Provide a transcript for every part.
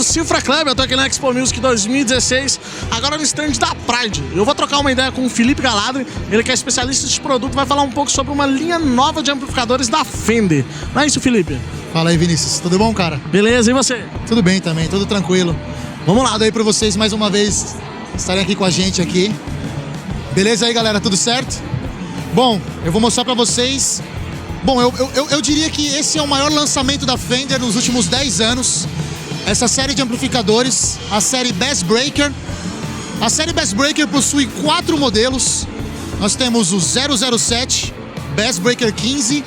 do Cifra Club, eu tô aqui na Expo Music 2016, agora no stand da Pride. Eu vou trocar uma ideia com o Felipe Galadri, ele que é especialista de produto, vai falar um pouco sobre uma linha nova de amplificadores da Fender. Não é isso, Felipe? Fala aí, Vinícius. Tudo bom, cara? Beleza, e você? Tudo bem também, tudo tranquilo. Vamos lá, daí pra vocês mais uma vez estarem aqui com a gente aqui. Beleza aí, galera? Tudo certo? Bom, eu vou mostrar pra vocês... Bom, eu diria que esse é o maior lançamento da Fender nos últimos 10 anos. Essa série de amplificadores, a série Bass Breaker. A série Bass Breaker possui 4 modelos. Nós temos o 007, Bass Breaker 15,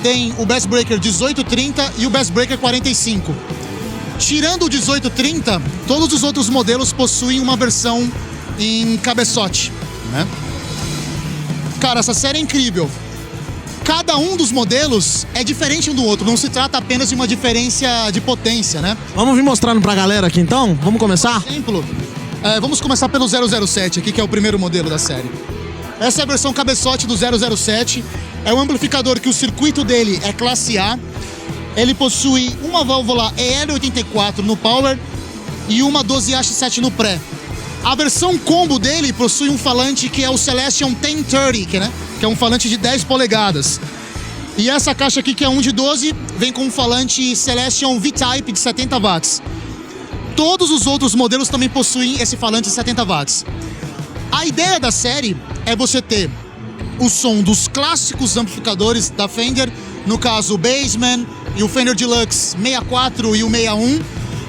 tem o Bass Breaker 1830 e o Bass Breaker 45. Tirando o 1830, todos os outros modelos possuem uma versão em cabeçote, né? Cara, essa série é incrível. Cada um dos modelos é diferente um do outro, não se trata apenas de uma diferença de potência, né? Vamos vir mostrando pra galera aqui então? Vamos começar? Por exemplo, vamos começar pelo 007 aqui, que é o primeiro modelo da série. Essa é a versão cabeçote do 007, é um amplificador que o circuito dele é classe A. Ele possui uma válvula EL84 no Power e uma 12H7 no Pré. A versão combo dele possui um falante que é o Celestion 1030, que é um falante de 10 polegadas. E essa caixa aqui, que é um de 12, vem com um falante Celestion V-Type de 70 watts. Todos os outros modelos também possuem esse falante de 70 watts. A ideia da série é você ter o som dos clássicos amplificadores da Fender, no caso o Bassman e o Fender Deluxe 64 e o 61,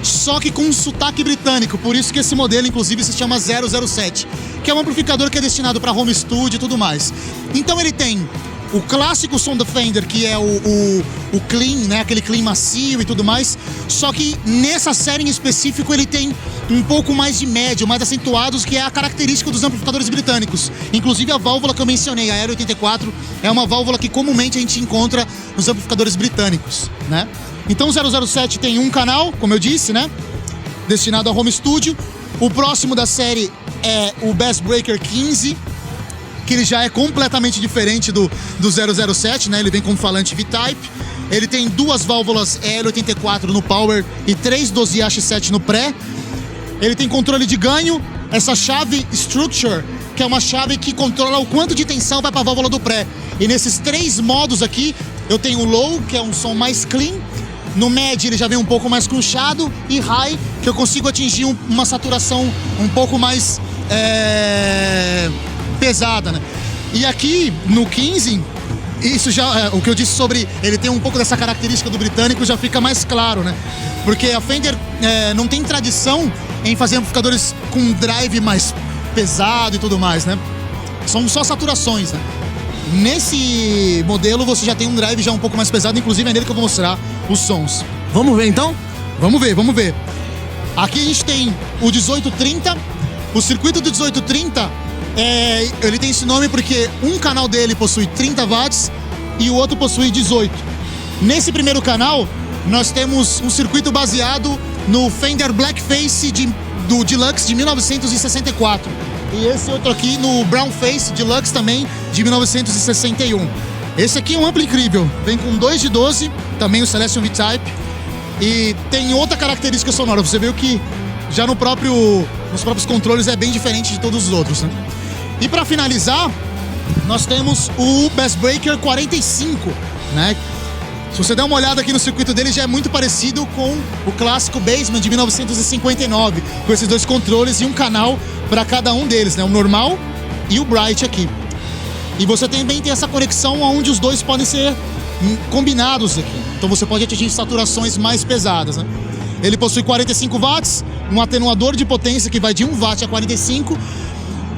só que com um sotaque britânico, por isso que esse modelo inclusive se chama 007, que é um amplificador que é destinado para home studio e tudo mais. Então ele tem o clássico som da Fender, que é o clean, né, aquele clean macio e tudo mais, só que nessa série em específico ele tem um pouco mais de médio, mais acentuados, que é a característica dos amplificadores britânicos. Inclusive a válvula que eu mencionei, a L84, é uma válvula que comumente a gente encontra nos amplificadores britânicos, né? Então o 007 tem um canal, como eu disse, né, destinado ao home studio. O próximo da série é o Bass Breaker 15, que ele já é completamente diferente do 007, né? Ele vem com um falante V-Type. Ele tem 2 válvulas EL84 no Power e 3 12H7 no Pré. Ele tem controle de ganho, essa chave Structure, que é uma chave que controla o quanto de tensão vai para a válvula do Pré. E nesses 3 modos aqui, eu tenho o Low, que é um som mais clean. No Med ele já vem um pouco mais crunchado. E High, que eu consigo atingir uma saturação um pouco mais pesada, né? E aqui no 15, isso já, o que eu disse sobre ele ter um pouco dessa característica do britânico já fica mais claro, né? Porque a Fender não tem tradição em fazer amplificadores com drive mais pesado e tudo mais, né? São só saturações, né? Nesse modelo você já tem um drive já um pouco mais pesado, inclusive é nele que eu vou mostrar os sons. Vamos ver então? Vamos ver. Aqui a gente tem o 1830. O circuito do 1830, ele tem esse nome porque um canal dele possui 30 watts e o outro possui 18. Nesse primeiro canal, nós temos um circuito baseado no Fender Blackface do Deluxe de 1964. E esse outro aqui no Brownface Deluxe também de 1961. Esse aqui é um amplo incrível. Vem com 2 de 12, também o Celestion V-Type. E tem outra característica sonora. Você viu que já nos próprios controles é bem diferente de todos os outros, né? E para finalizar, nós temos o Bass Breaker 45, né? Se você der uma olhada aqui no circuito dele, já é muito parecido com o clássico Bassman de 1959, com esses 2 controles e um canal para cada um deles, né? O normal e o Bright aqui. E você também tem essa conexão onde os 2 podem ser combinados aqui. Então você pode atingir saturações mais pesadas, né? Ele possui 45 watts, um atenuador de potência que vai de 1 watt a 45,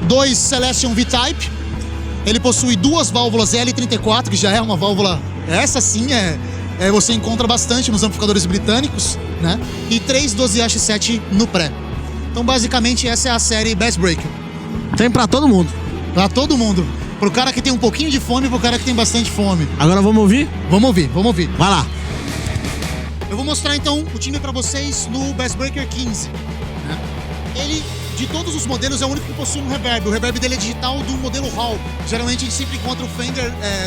2 Celestion V-Type. Ele possui 2 válvulas L34, que já é uma válvula... Essa sim você encontra bastante nos amplificadores britânicos, né? E 3 12H7 no Pré. Então basicamente essa é a série Bass Breaker. Tem pra todo mundo. Pra todo mundo. Pro cara que tem um pouquinho de fome e pro cara que tem bastante fome. Agora vamos ouvir? Vamos ouvir. Vai lá. Eu vou mostrar então o time pra vocês no Bass Breaker 15, né? Ele, de todos os modelos, é o único que possui um reverb. O reverb dele é digital do modelo Hall. Geralmente a gente sempre encontra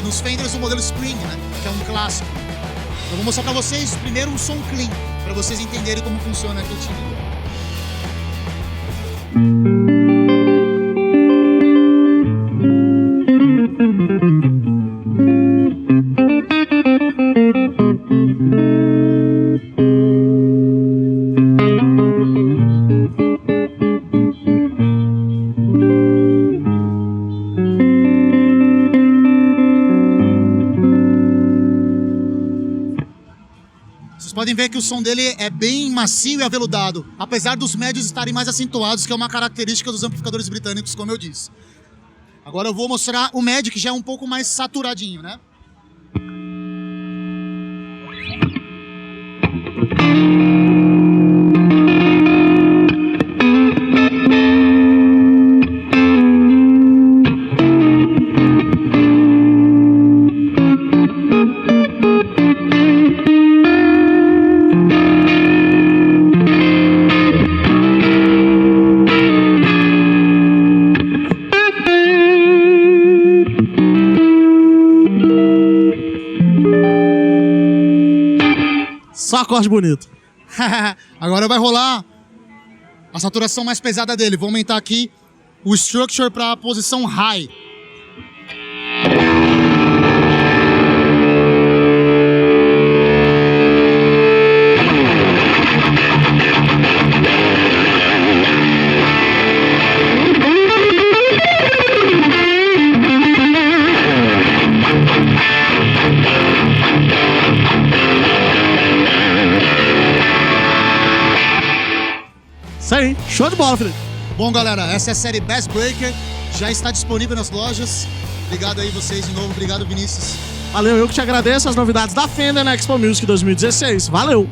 nos Fenders o modelo Spring, né? Que é um clássico. Eu vou mostrar pra vocês primeiro um som clean, pra vocês entenderem como funciona aqui o timbre. Vocês podem ver que o som dele é bem macio e aveludado, apesar dos médios estarem mais acentuados, que é uma característica dos amplificadores britânicos, como eu disse. Agora eu vou mostrar o médio, que já é um pouco mais saturadinho, né? Só acorde bonito. Agora vai rolar a saturação mais pesada dele. Vou aumentar aqui o structure para a posição high. Isso aí, show de bola, Felipe. Bom, galera, essa é a série Bass Breaker. Já está disponível nas lojas. Obrigado aí vocês de novo. Obrigado, Vinícius. Valeu, eu que te agradeço as novidades da Fender na Expo Music 2016. Valeu!